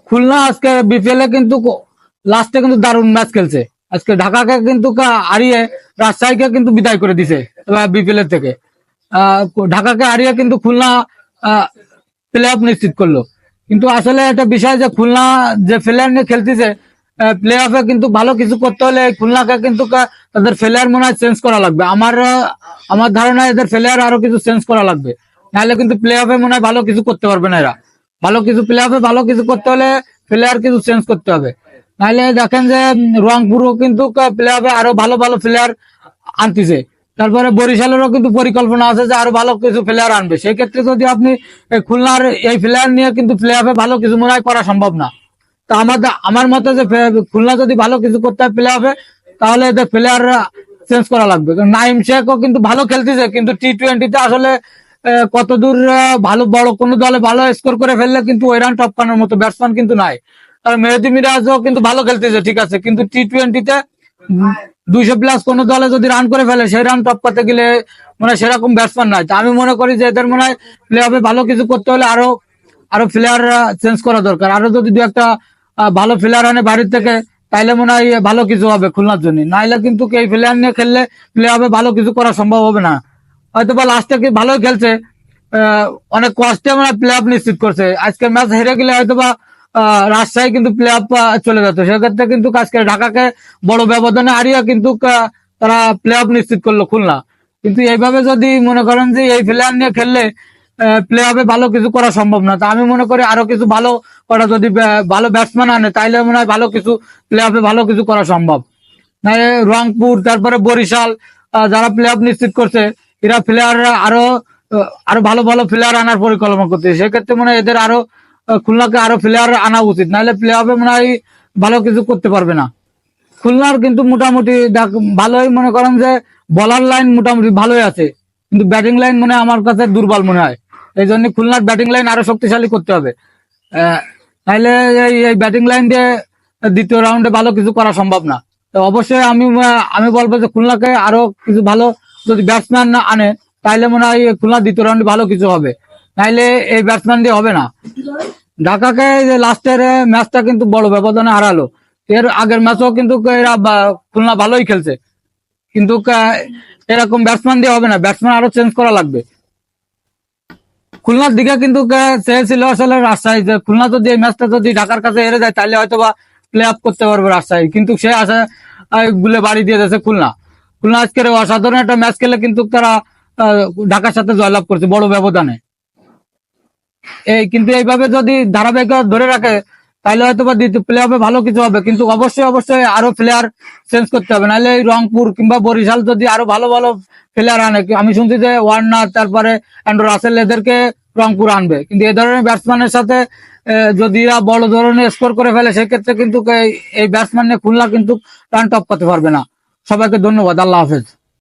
খুলনা আজকে বিপিএল এ কিন্তু লাস্টে কিন্তু দারুণ ম্যাচ খেলছে। আজকে ঢাকাকে কিন্তু হারিয়ে রাজশাহীকে কিন্তু বিদায় করে দিছে বিপিএল এর থেকে। ঢাকাকে হারিয়ে কিন্তু খুলনা প্লে অফ নিশ্চিত করলো। কিন্তু আসলে একটা বিষয় যে খুলনা যে প্লেয়ার নিয়ে খেলতেছে, প্লে অফে কিন্তু ভালো কিছু করতে হলে খুলনাকে কিন্তু তাদের প্লেয়ার মনে হয় চেঞ্জ করা লাগবে। আমার ধারণা এদের প্লেয়ার আরো কিছু চেঞ্জ করা লাগবে, নাহলে কিন্তু প্লে অফে মনে হয় ভালো কিছু করতে পারবে না এরা। ভালো কিছু প্লে অফে ভালো কিছু করতে হলে প্লেয়ার কিছু চেঞ্জ করতে হবে। নাহলে দেখেন যে রংপুরও কিন্তু প্লে অফে আরো ভালো ভালো প্লেয়ার আনতেছে। তারপরে বরিশালেরও কিন্তু পরিকল্পনা আছে যে আরো ভালো কিছু প্লেয়ার আনবে। সেই ক্ষেত্রে যদি আপনি খুলনার এই প্লেয়ার নিয়ে কিন্তু প্লে অফে ভালো কিছু মনে হয় করা সম্ভব না। তা আমার মতে যে খুলনা যদি ভালো কিছু করতে হয় প্লে অফে, তাহলে এদের প্লেয়ার চেঞ্জ করা লাগবে। নাইম শেখও কিন্তু ভালো খেলতেছে, কিন্তু টি-20-তে আসলে কতদূর ভালো বড় কোন দলে ভালো স্কোর করে ফেললে কিন্তু ওই রান টপকানোর মতো ব্যাটসম্যান কিন্তু নাই। আর মেহেদী মিরাজও কিন্তু ভালো খেলতেছে, ঠিক আছে, কিন্তু টি-20-তে 200+ কোন দলে যদি রান করে ফেলে, সেই রান টপকাতে গেলে মানে সেরকম ব্যাটসম্যান নাই। তা আমি মনে করি যে এদের মনে হয় প্লে অফে ভালো কিছু করতে হলে আরো আরো প্লেয়ার চেঞ্জ করা দরকার। আরো যদি দু একটা ভালো প্লেয়ার আনে বাড়ির থেকে, তাইলে মনে হয় ভালো কিছু হবে খুলনার জন্য। নাইলে কিন্তু এই প্লেয়ার নিয়ে খেললে প্লে অফে ভালো কিছু করা সম্ভব হবে না। হয়তো বা লাস্টে কি ভালোই খেলছে, অনেক কষ্টে মানে প্লে অফ নিশ্চিত করছে। আজকের ম্যাচ হেরে গেলে হয়তো বা রাজশাহী কিন্তু প্লে অফ চলে যেত। সেক্ষেত্রে কিন্তু আজকে ঢাকাকে বড় ব্যবধানে হারিয়ে কিন্তু তারা প্লে অফ নিশ্চিত করলো খুলনা। কিন্তু এইভাবে যদি মনে করেন যে এই প্লেয়ার নিয়ে খেললে প্লে অফে ভালো কিছু করা সম্ভব না। তা আমি মনে করি আরো কিছু ভালো করা, যদি ভালো ব্যাটসম্যান আনে, তাইলে মনে হয় ভালো কিছু প্লে অফে ভালো কিছু করা সম্ভব। রংপুর তারপরে বরিশাল যারা প্লে অফ নিশ্চিত করছে, এরা প্লেয়ার আরো আরো ভালো ভালো প্লেয়ার আনার পরিকল্পনা করছে। সেক্ষেত্রে মনে হয় এদের আরো খুলনাকে আরো প্লেয়ার আনা উচিত, নাহলে প্লে অফে মনে হয় ভালো কিছু করতে পারবে না। খুলনার কিন্তু মোটামুটি ভালোই মনে করেন যে বলার লাইন মোটামুটি ভালোই আছে, কিন্তু ব্যাটিং লাইন মনে হয় আমার কাছে দুর্বল মনে হয়। এই জন্য খুলনার ব্যাটিং লাইন আরো শক্তিশালী করতে হবে। তাইলে এই ব্যাটিং লাইন দিয়ে দ্বিতীয় রাউন্ডে ভালো কিছু করা সম্ভব না। তো অবশ্যই আমি বলবো যে খুলনাকে আরো কিছু ভালো যদি ব্যাটসম্যান আনে, তাইলে মনে হয় খুলনা দ্বিতীয় রাউন্ডে ভালো কিছু হবে। নাইলে এই ব্যাটসম্যান দিয়ে হবে না। ঢাকাকে লাস্টের ম্যাচটা কিন্তু বড় ব্যবধানে হারালো। এর আগের ম্যাচও কিন্তু এরা খুলনা ভালোই খেলছে, কিন্তু এরকম ব্যাটসম্যান দিয়ে হবে না, ব্যাটসম্যান আরো চেঞ্জ করা লাগবে। খুলনার দিকে কিন্তু চেয়েছিল আসলে রাজশাহী, যে খুলনা যদি এই ম্যাচটা যদি ঢাকার কাছে হেরে যায়, তাহলে হয়তো বা প্লে অফ করতে পারবে রাজশাহী, কিন্তু সে আশা গুলে বাড়ি দিয়ে দিয়েছে খুলনা। খুলনা আজকের অসাধারণ একটা ম্যাচ খেলে কিন্তু তারা ঢাকার সাথে জয়লাভ করছে বড় ব্যবধানে। কিন্তু এইভাবে যদি ধারাবাহিকতা ধরে রাখে, তাহলে হয়তো বা প্লে অফে ভালো কিছু হবে। কিন্তু অবশ্যই অবশ্যই আরো প্লেয়ার চেঞ্জ করতে হবে, নাহলে এই রংপুর কিংবা বরিশাল যদি আরো ভালো ভালো প্লেয়ার আনে, আমি শুনছি যে ওয়ার্নার তারপরে অ্যান্ড্রু রাসেল এদেরকে রংপুর আনবে, কিন্তু এই ধরনের ব্যাটসম্যানের সাথে যদি বড় ধরনের স্কোর করে ফেলে, সেক্ষেত্রে কিন্তু এই ব্যাটসম্যান নিয়ে খুলনা কিন্তু রান টপকাতে পারবে না। সবাইকে ধন্যবাদ, আল্লাহ হাফেজ।